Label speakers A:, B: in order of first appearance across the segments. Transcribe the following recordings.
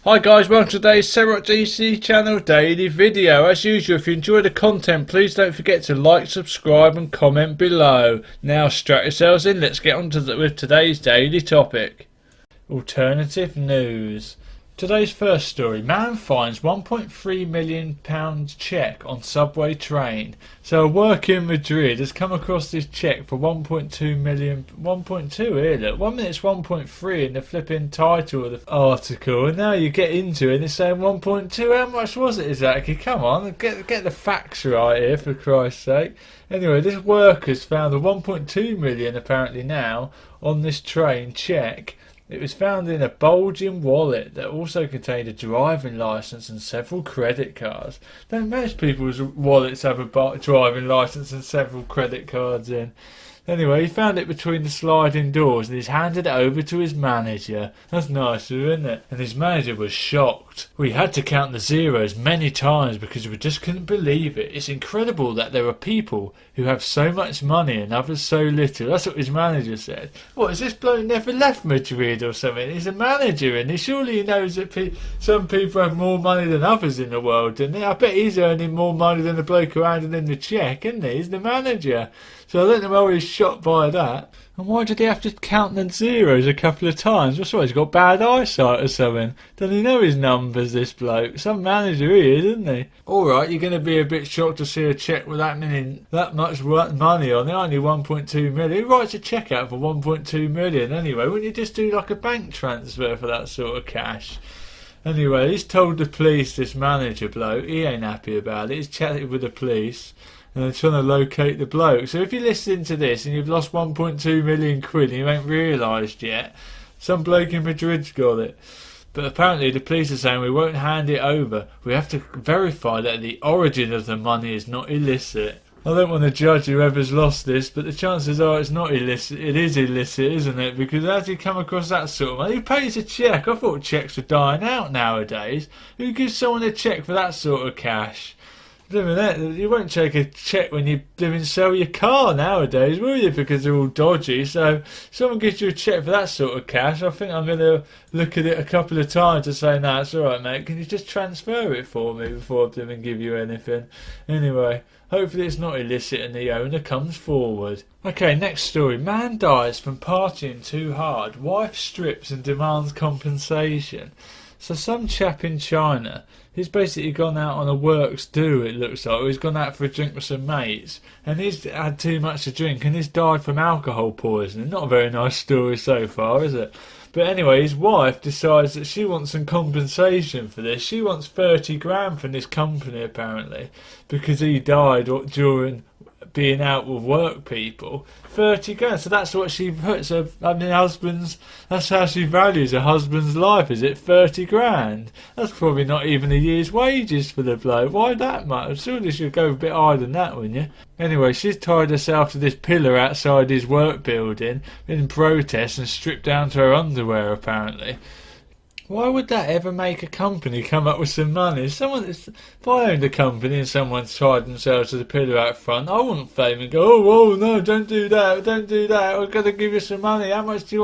A: Hi guys, welcome to today's SetrocJC channel daily video. As usual, if you enjoy the content, please don't forget to like, subscribe and comment below. Now strap yourselves in, let's get on with today's daily topic. Alternative news. Today's first story, man finds £1.3 million cheque on subway train. So a worker in Madrid has come across this cheque for 1.2 million, 1.2 here look, 1 minute it's 1.3 in the flipping title of the article, and now you get into it and it's saying 1.2, how much was it exactly? Come on, get the facts right here for Christ's sake. Anyway, this worker's found a 1.2 million apparently now on this train cheque. It was found in a bulging wallet that also contained a driving licence and several credit cards. Don't most people's wallets have a driving licence and several credit cards in? Anyway, he found it between the sliding doors and he's handed it over to his manager. That's nice, isn't it? And his manager was shocked. We had to count the zeros many times because we just couldn't believe it. It's incredible that there are people who have so much money and others so little. That's what his manager said. What, is this bloke never left Madrid or something? He's a manager and surely he knows that some people have more money than others in the world, doesn't he? I bet he's earning more money than the bloke who handed in the cheque, isn't he? He's the manager. So I don't know why he's shocked by that. And why did he have to count the zeros a couple of times? What's why? He's got bad eyesight or something. Doesn't he know his numbers, this bloke? Some manager he is, isn't he? Alright, you're going to be a bit shocked to see a cheque with that much money on it. Only 1.2 million. Who writes a cheque out for 1.2 million anyway? Wouldn't you just do like a bank transfer for that sort of cash? Anyway, he's told the police, this manager bloke, he ain't happy about it. He's chatted with the police and they're trying to locate the bloke. So if you're listening to this and you've lost 1.2 million quid and you ain't realised yet, some bloke in Madrid's got it. But apparently the police are saying we won't hand it over. We have to verify that the origin of the money is not illicit. I don't want to judge whoever's lost this, but the chances are it's not illicit. It is illicit, isn't it? Because how do you come across that sort of money? Who pays a cheque? I thought cheques were dying out nowadays. Who gives someone a cheque for that sort of cash? You won't take a cheque when you sell your car nowadays, will you? Because they're all dodgy. So if someone gives you a cheque for that sort of cash, I think I'm going to look at it a couple of times to say, no, it's all right, mate. Can you just transfer it for me before I give you anything? Anyway, hopefully it's not illicit and the owner comes forward. Okay, next story. Man dies from partying too hard. Wife strips and demands compensation. So some chap in China, he's basically gone out on a works do, it looks like. He's gone out for a drink with some mates and he's had too much to drink and he's died from alcohol poisoning. Not a very nice story so far, is it? But anyway, his wife decides that she wants some compensation for this. She wants 30 grand from this company apparently because he died during being out with work people. 30 grand, so that's what she puts her, that's how she values her husband's life, is it? 30 grand? That's probably not even a year's wages for the bloke. Why that much? Surely she'll go a bit higher than that, wouldn't you? Anyway, she's tied herself to this pillar outside his work building in protest and stripped down to her underwear apparently. Why would that ever make a company come up with some money? If I owned a company and someone's tied themselves to the pillar out front, I wouldn't fame and go, oh no, don't do that, I've got to give you some money, how much do you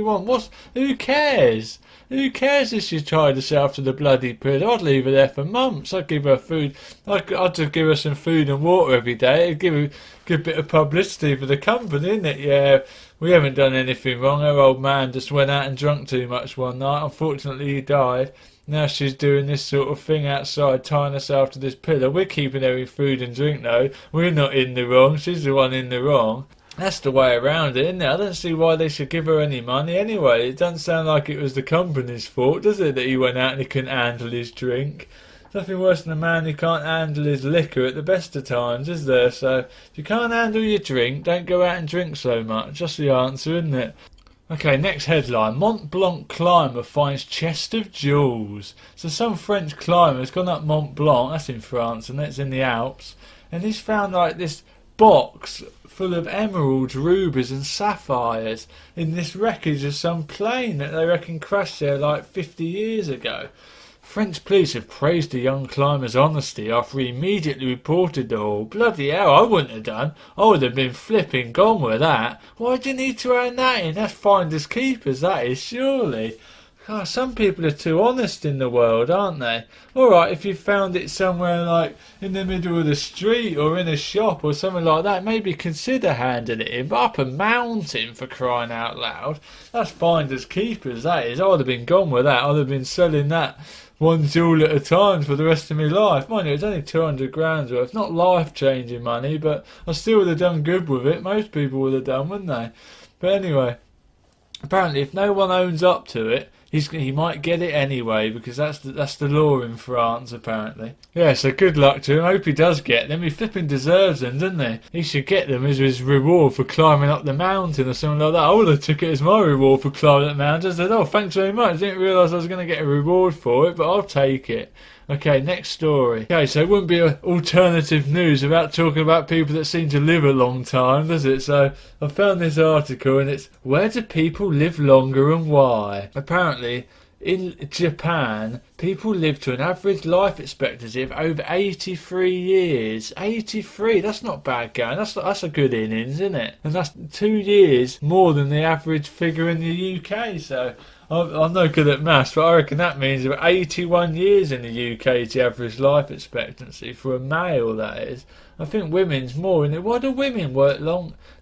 A: want? Who cares? Who cares if she tied herself to the bloody pillar? I'd leave her there for months. I'd give her food. I'd just give her some food and water every day. It'd give her a good bit of publicity for the company, isn't it? Yeah, we haven't done anything wrong. Her old man just went out and drunk too much one night. Unfortunately, he died. Now she's doing this sort of thing outside, tying herself to this pillar. We're keeping her in food and drink, though. We're not in the wrong. She's the one in the wrong. That's the way around it, isn't it? I don't see why they should give her any money anyway. It doesn't sound like it was the company's fault, does it, that he went out and he couldn't handle his drink? Nothing worse than a man who can't handle his liquor at the best of times, is there? So, if you can't handle your drink, don't go out and drink so much. That's the answer, isn't it? Okay, next headline. Mont Blanc climber finds chest of jewels. So some French climber has gone up Mont Blanc, that's in France, and that's in the Alps, and he's found like this box full of emeralds, rubies and sapphires in this wreckage of some plane that they reckon crashed there like 50 years ago. French police have praised the young climber's honesty after he immediately reported the haul. Bloody hell, I wouldn't have done. I would have been flipping gone with that. Why do you need to hand that in? That's finders keepers, that is, surely. God, some people are too honest in the world, aren't they? Alright, if you found it somewhere like in the middle of the street or in a shop or something like that, maybe consider handing it in. But up a mountain, for crying out loud, that's finders keepers, that is. I would have been gone with that. I'd have been selling that one jewel at a time for the rest of my life. Mind you, it's only 200 grand's worth. Not life-changing money, but I still would have done good with it. Most people would have done, wouldn't they? But anyway, apparently if no one owns up to it, he might get it anyway, because that's the law in France, apparently. Yeah, so good luck to him. Hope he does get them. He flipping deserves them, doesn't he? He should get them as his reward for climbing up the mountain or something like that. I would have took it as my reward for climbing up the mountain. I said, oh, thanks very much. I didn't realise I was going to get a reward for it, but I'll take it. Okay, next story. Okay, so it wouldn't be alternative news without talking about people that seem to live a long time, does it? So I found this article and it's, where do people live longer and why? Apparently, in Japan, people live to an average life expectancy of over 83 years. 83, that's not bad going. That's a good innings, isn't it? And that's 2 years more than the average figure in the UK, so I'm no good at maths, but I reckon that means about 81 years in the UK is the average life expectancy for a male, that is. I think women's more in it. Why do women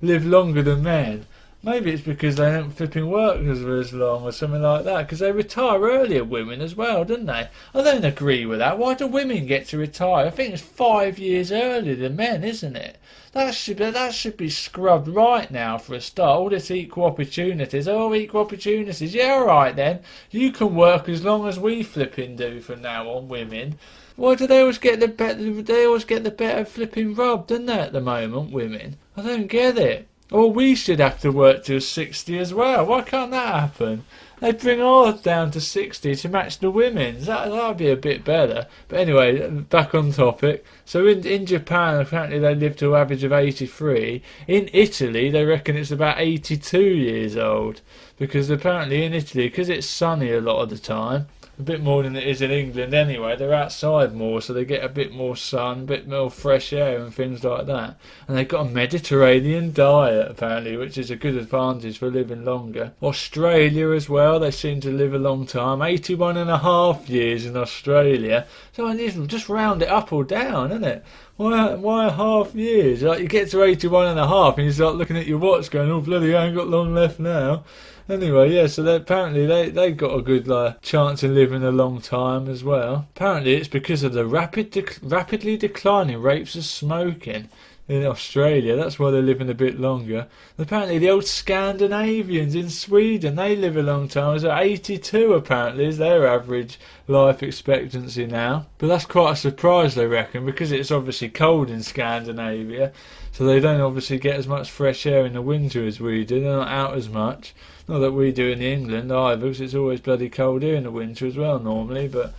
A: live longer than men? Maybe it's because they don't flipping work as long or something like that, because they retire earlier, women as well, don't they? I don't agree with that. Why do women get to retire? I think it's 5 years earlier than men, isn't it? That should be scrubbed right now for a start. All this equal opportunities. Oh, equal opportunities. Yeah, all right then. You can work as long as we flipping do from now on, women. Why do they always get the better? They always get the better flipping rub, don't they? At the moment, women. I don't get it. Or we should have to work till 60 as well. Why can't that happen? They bring ours down to 60 to match the women's. That'd be a bit better. But anyway, back on topic. So in Japan, apparently they live to an average of 83. In Italy, they reckon it's about 82 years old. Because apparently in Italy, because it's sunny a lot of the time, a bit more than it is in England anyway, they're outside more, so they get a bit more sun, a bit more fresh air and things like that. And they've got a Mediterranean diet apparently, which is a good advantage for living longer. Australia as well, they seem to live a long time, 81.5 years in Australia. So I need to just round it up or down, isn't it? Why half years? Like you get to 81.5 and you start looking at your watch going, oh bloody, I ain't got long left now. Anyway, yeah, so apparently they got a good chance of living a long time as well. Apparently it's because of the rapidly declining rates of smoking in Australia. That's why they're living a bit longer. Apparently the old Scandinavians in Sweden, they live a long time. So 82 apparently is their average life expectancy now. But that's quite a surprise, they reckon, because it's obviously cold in Scandinavia. So they don't obviously get as much fresh air in the winter as we do. They're not out as much. Not that we do in England either, because it's always bloody cold here in the winter as well normally. But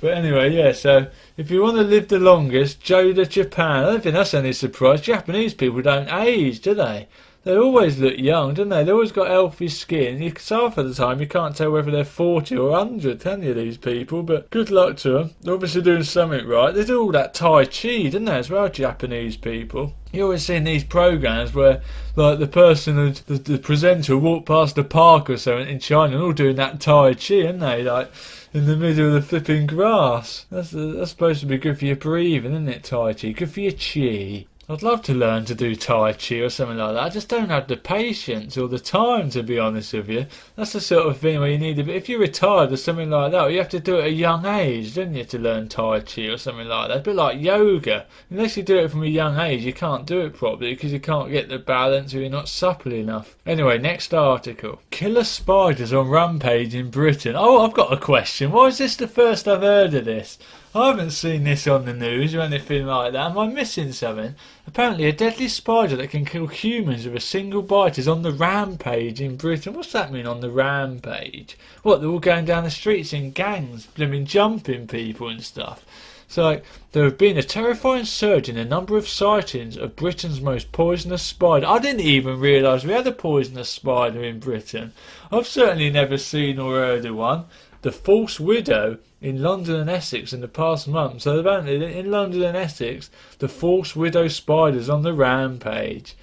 A: anyway, yeah, so if you want to live the longest, go to Japan. I don't think that's any surprise. Japanese people don't age, do they? They always look young, don't they? They've always got healthy skin. Half of the time you can't tell whether they're 40 or 100, can you, these people? But good luck to them. They're obviously doing something right. They do all that Tai Chi, don't they, as well, Japanese people? You always see in these programs where, like, the person, the presenter walk past the park or something in China and all doing that Tai Chi, aren't they? Like, in the middle of the flipping grass. That's supposed to be good for your breathing, isn't it, Tai Chi? Good for your chi. I'd love to learn to do Tai Chi or something like that. I just don't have the patience or the time, to be honest with you. That's the sort of thing where you need a bit. If you're retired or something like that, you have to do it at a young age, don't you, to learn Tai Chi or something like that. A bit like yoga. Unless you do it from a young age, you can't do it properly because you can't get the balance or you're not supple enough. Anyway, next article. Killer spiders on rampage in Britain. Oh, I've got a question. Why is this the first I've heard of this? I haven't seen this on the news or anything like that. Am I missing something? Apparently a deadly spider that can kill humans with a single bite is on the rampage in Britain. What's that mean, on the rampage? What, they're all going down the streets in gangs, blooming jumping people and stuff? So, there have been a terrifying surge in the number of sightings of Britain's most poisonous spider. I didn't even realise we had a poisonous spider in Britain. I've certainly never seen or heard of one. The false widow in London and Essex in the past month. So apparently in London and Essex, the false widow spider's on the rampage.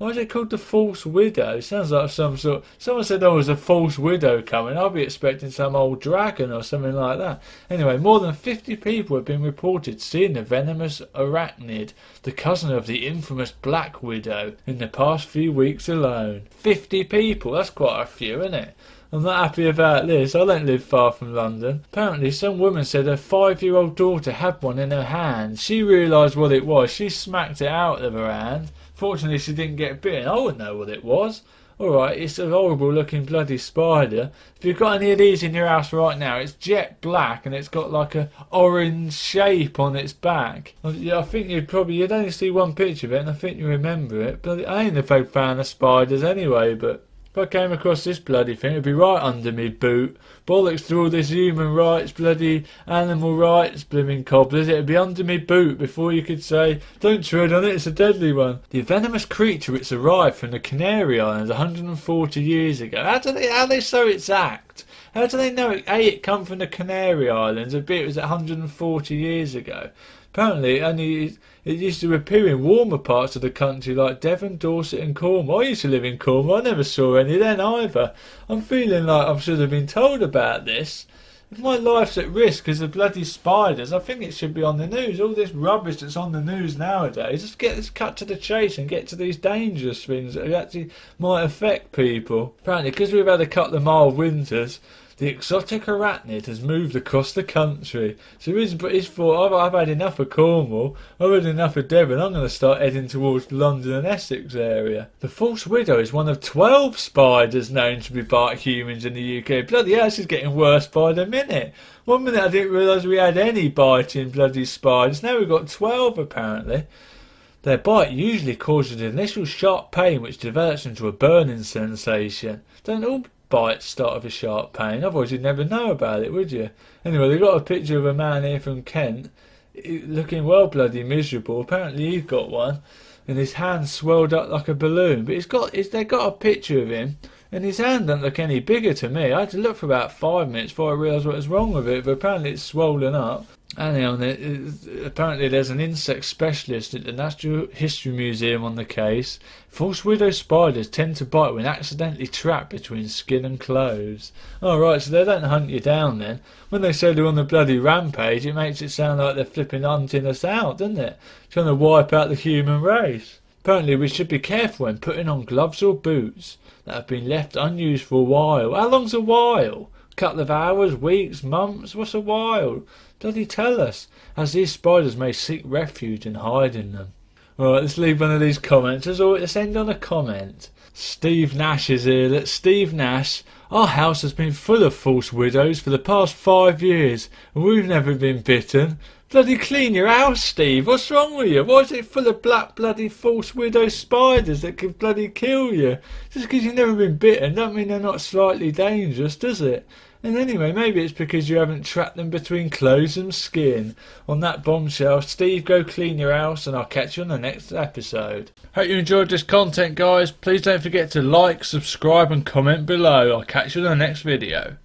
A: Why is it called the false widow? Sounds like some sort. Someone said there was a false widow coming. I'll be expecting some old dragon or something like that. Anyway, more than 50 people have been reported seeing the venomous arachnid, the cousin of the infamous black widow, in the past few weeks alone. 50 people. That's quite a few, isn't it? I'm not happy about this. I don't live far from London. Apparently some woman said her 5-year-old daughter had one in her hand. She realised what it was. She smacked it out of her hand. Fortunately she didn't get bitten. I wouldn't know what it was. Alright, it's a horrible looking bloody spider. If you've got any of these in your house right now, it's jet black and it's got like a orange shape on its back. I think you'd only see one picture of it and I think you remember it. But I ain't a big fan of spiders anyway, but if I came across this bloody thing, it'd be right under me boot. Bollocks to all this human rights, bloody animal rights, blooming cobblers. It'd be under me boot before you could say, don't tread on it, it's a deadly one. The venomous creature which arrived from the Canary Islands 140 years ago. How do they show its act? How do they know it come from the Canary Islands, and B, it was 140 years ago? Apparently, it used to appear in warmer parts of the country like Devon, Dorset and Cornwall. I used to live in Cornwall. I never saw any then either. I'm feeling like I should have been told about this. If my life's at risk because of bloody spiders, I think it should be on the news. All this rubbish that's on the news nowadays, let's cut to the chase and get to these dangerous things that actually might affect people. Apparently, because we've had a couple of mild winters, the exotic arachnid has moved across the country. So he's thought, I've had enough of Cornwall, I've had enough of Devon, I'm going to start heading towards London and Essex area. The false widow is one of 12 spiders known to bite humans in the UK. Bloody hell, this is getting worse by the minute. One minute I didn't realise we had any biting bloody spiders, now we've got 12 apparently. Their bite usually causes initial sharp pain which develops into a burning sensation. Don't all bites start with a sharp pain? Otherwise you'd never know about it, would you? Anyway, they've got a picture of a man here from Kent looking well bloody miserable. Apparently he's got one and his hand swelled up like a balloon, but they've got a picture of him and his hand doesn't look any bigger to me. I had to look for about 5 minutes before I realised what was wrong with it, but apparently it's swollen up. Apparently there's an insect specialist at the Natural History Museum on the case. False widow spiders tend to bite when accidentally trapped between skin and clothes. Oh right, so they don't hunt you down then. When they say they're on the bloody rampage, it makes it sound like they're flipping hunting us out, doesn't it? Trying to wipe out the human race. Apparently we should be careful when putting on gloves or boots that have been left unused for a while. How long's a while? A couple of hours, weeks, months? What's a while? Bloody tell us, as these spiders may seek refuge and hide in them. Alright, let's leave one of these comments. Let's end on a comment. Steve Nash is here. That's Steve Nash. Our house has been full of false widows for the past 5 years, and we've never been bitten. Bloody clean your house, Steve. What's wrong with you? Why is it full of black bloody false widow spiders that could bloody kill you? Just because you've never been bitten don't mean they're not slightly dangerous, does it? And anyway, maybe it's because you haven't trapped them between clothes and skin. On that bombshell, Steve, go clean your house and I'll catch you on the next episode. Hope you enjoyed this content, guys. Please don't forget to like, subscribe and comment below. I'll catch you on the next video.